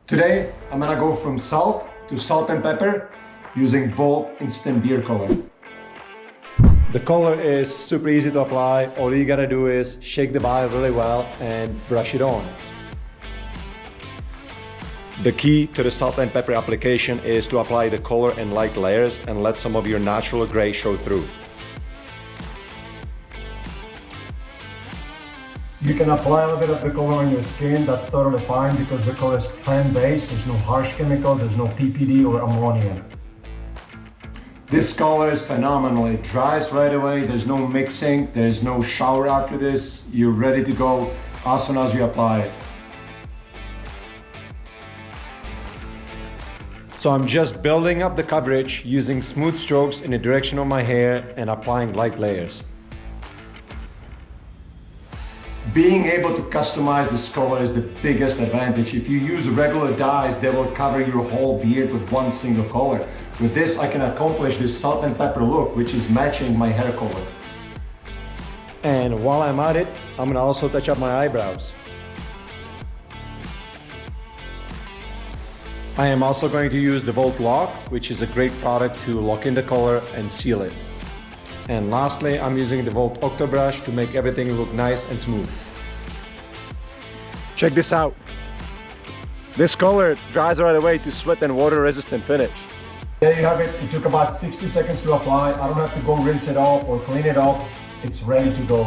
Today, I'm gonna go from salt to salt and pepper using Volt Instant Beer Color. The color is super easy to apply. All you gotta do is shake the bottle really well and brush it on. The key to the salt and pepper application is to apply the color in light layers and let some of your natural gray show through. You can apply a little bit of the color on your skin, that's totally fine because the color is plant-based, there's no harsh chemicals, there's no PPD or ammonia. This color is phenomenal, it dries right away, there's no mixing, there's no shower after this, you're ready to go as soon as you apply it. So I'm just building up the coverage using smooth strokes in the direction of my hair and applying light layers. Being able to customize this color is the biggest advantage. If you use regular dyes, they will cover your whole beard with one single color. With this, I can accomplish this salt and pepper look, which is matching my hair color. And while I'm at it, I'm gonna also touch up my eyebrows. I am also going to use the Volt Lock, which is a great product to lock in the color and seal it. And lastly, I'm using the Volt Octo Brush to make everything look nice and smooth. Check this out. This color dries right away to sweat and water resistant finish. There you have it. It took about 60 seconds to apply. I don't have to go rinse it off or clean it off. It's ready to go.